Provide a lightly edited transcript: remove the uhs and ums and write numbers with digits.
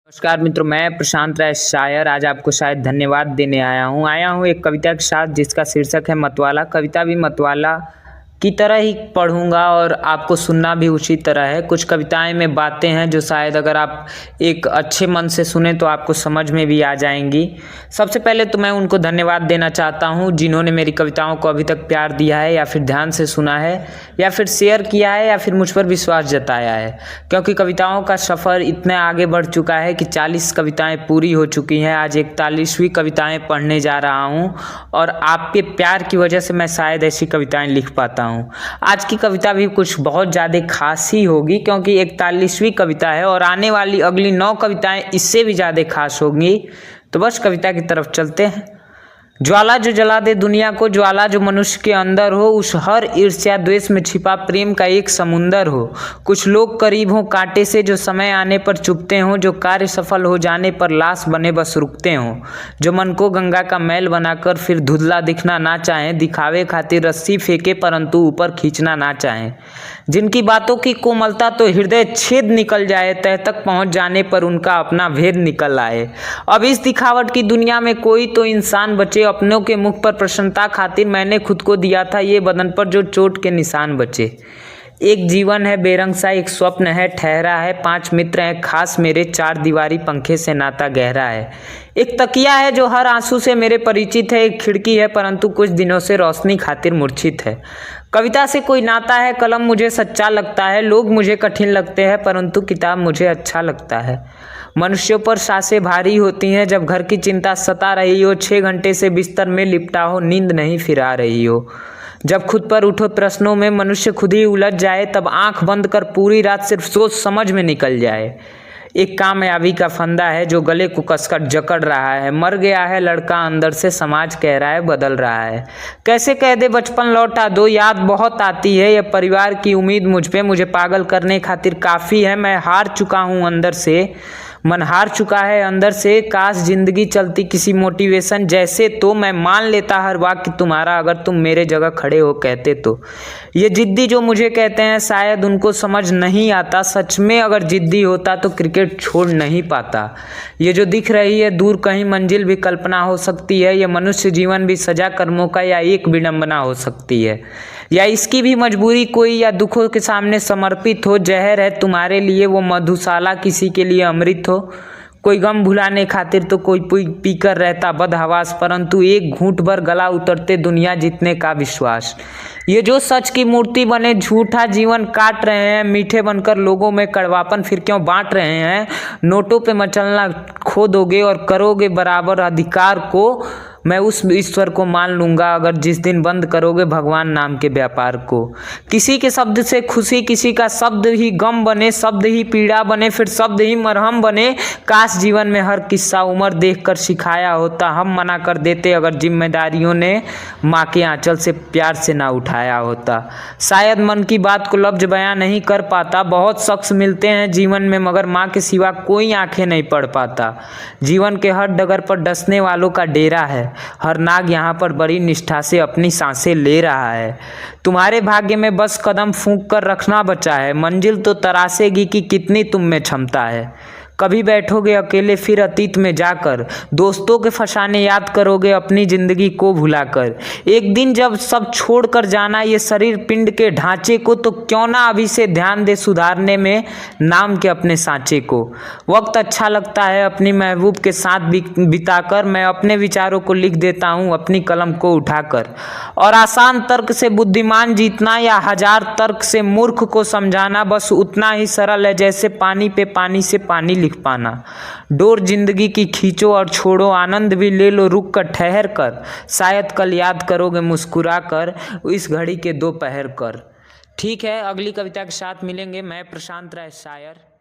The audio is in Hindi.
नमस्कार मित्रों, मैं प्रशांत राय शायर आज आपको शायद धन्यवाद देने आया हूँ एक कविता के साथ जिसका शीर्षक है मतवाला। कविता भी मतवाला की तरह ही पढ़ूंगा और आपको सुनना भी उसी तरह है। कुछ कविताएं में बातें हैं जो शायद अगर आप एक अच्छे मन से सुने तो आपको समझ में भी आ जाएंगी। सबसे पहले तो मैं उनको धन्यवाद देना चाहता हूं जिन्होंने मेरी कविताओं को अभी तक प्यार दिया है या फिर ध्यान से सुना है या फिर शेयर किया है या फिर मुझ पर विश्वास जताया है, क्योंकि कविताओं का सफ़र इतना आगे बढ़ चुका है कि 40 कविताएँ पूरी हो चुकी हैं। आज 41वीं कविताएँ पढ़ने जा रहा हूँ और आपके प्यार की वजह से मैं शायद ऐसी कविताएँ लिख पाता हूँ। आज की कविता भी कुछ बहुत ज़्यादा खास ही होगी क्योंकि 41वीं कविता है और आने वाली अगली 9 कविताएं इससे भी ज़्यादा खास होंगी। तो बस कविता की तरफ चलते हैं। ज्वाला जो जला दे दुनिया को, ज्वाला जो मनुष्य के अंदर हो, उस हर ईर्ष्या द्वेष में छिपा प्रेम का एक समुंदर हो। कुछ लोग करीब हों कांटे से जो समय आने पर चुभते हों, जो कार्य सफल हो जाने पर लाश बने बस रुकते हों, जो मन को गंगा का मैल बनाकर फिर धुंधला दिखना ना चाहें, दिखावे खातिर रस्सी फेंके परंतु ऊपर खींचना ना चाहें, जिनकी बातों की कोमलता तो हृदय छेद निकल जाए, तह तक पहुंच जाने पर उनका अपना भेद निकल आए। अब इस दिखावट की दुनिया में कोई तो इंसान बचे, अपनों के मुख पर प्रसन्नता खातिर मैंने खुद को दिया था ये बदन पर जो चोट के निशान बचे। एक जीवन है बेरंग सा, एक स्वप्न है ठहरा है, 5 मित्र हैं खास मेरे, 4 दीवारी पंखे से नाता गहरा है। एक तकिया है जो हर आंसू से मेरे परिचित है, एक खिड़की है परंतु कुछ दिनों से रोशनी खातिर मूर्छित है। कविता से कोई नाता है, कलम मुझे सच्चा लगता है, लोग मुझे कठिन लगते हैं परंतु किताब मुझे अच्छा लगता है। मनुष्यों पर सांसें भारी होती हैं जब घर की चिंता सता रही हो, 6 घंटे से बिस्तर में लिपटा हो, नींद नहीं फिर आ रही हो। जब खुद पर उठो प्रश्नों में मनुष्य खुद ही उलझ जाए, तब आंख बंद कर पूरी रात सिर्फ सोच समझ में निकल जाए। एक कामयाबी का फंदा है जो गले को कसकर जकड़ रहा है, मर गया है लड़का अंदर से, समाज कह रहा है बदल रहा है। कैसे कह दे बचपन लौटा दो, याद बहुत आती है, यह परिवार की उम्मीद मुझ पे मुझे पागल करने खातिर काफ़ी है। मैं हार चुका हूँ अंदर से, मन हार चुका है अंदर से, काश जिंदगी चलती किसी मोटिवेशन जैसे, तो मैं मान लेता हर वाक्य तुम्हारा अगर तुम मेरे जगह खड़े हो कहते तो। ये जिद्दी जो मुझे कहते हैं शायद उनको समझ नहीं आता, सच में अगर जिद्दी होता तो क्रिकेट छोड़ नहीं पाता। ये जो दिख रही है दूर कहीं मंजिल भी कल्पना हो सकती है, यह मनुष्य जीवन भी सजा कर्मों का या एक विडंबना हो सकती है, या इसकी भी मजबूरी कोई, या दुखों के सामने समर्पित हो। जहर है तुम्हारे लिए वो मधुशाला, किसी के लिए अमृत हो। कोई गम भुलाने खातिर तो कोई पीकर रहता बदहवास, परंतु एक घूंट भर गला उतरते दुनिया जीतने का विश्वास। ये जो सच की मूर्ति बने झूठा जीवन काट रहे हैं, मीठे बनकर लोगों में कड़वापन फिर क्यों बांट रहे हैं। नोटों पे मचलना खो दोगे और करोगे बराबर अधिकार को, मैं उस ईश्वर को मान लूँगा अगर जिस दिन बंद करोगे भगवान नाम के व्यापार को। किसी के शब्द से खुशी, किसी का शब्द ही गम बने, शब्द ही पीड़ा बने, फिर शब्द ही मरहम बने। काश जीवन में हर किस्सा उम्र देखकर सिखाया होता, हम मना कर देते अगर जिम्मेदारियों ने माँ के आंचल से प्यार से ना उठाया होता। शायद मन की बात को लफ्ज बयां नहीं कर पाता, बहुत शख्स मिलते हैं जीवन में मगर माँ के सिवा कोई आंखें नहीं पढ़ पाता। जीवन के हर डगर पर डसने वालों का डेरा है, हर नाग यहाँ पर बड़ी निष्ठा से अपनी सांसें ले रहा है। तुम्हारे भाग्य में बस कदम फूंक कर रखना बचा है, मंजिल तो तरासेगी कि कितनी तुम में क्षमता है। कभी बैठोगे अकेले फिर अतीत में जाकर, दोस्तों के फसाने याद करोगे अपनी जिंदगी को भुलाकर। एक दिन जब सब छोड़कर जाना ये शरीर पिंड के ढांचे को, तो क्यों ना अभी से ध्यान दे सुधारने में नाम के अपने सांचे को। वक्त अच्छा लगता है अपनी महबूब के साथ बिताकर, मैं अपने विचारों को लिख देता हूँ अपनी कलम को उठाकर। और आसान तर्क से बुद्धिमान जीतना या 1000 तर्क से मूर्ख को समझाना बस उतना ही सरल है जैसे पानी पे पानी से पानी लिख पाना। डोर जिंदगी की खींचो और छोड़ो, आनंद भी ले लो रुक कर ठहर कर, शायद कल याद करोगे मुस्कुरा कर इस घड़ी के 2 पहर कर। ठीक है, अगली कविता के साथ मिलेंगे। मैं प्रशांत राय शायर।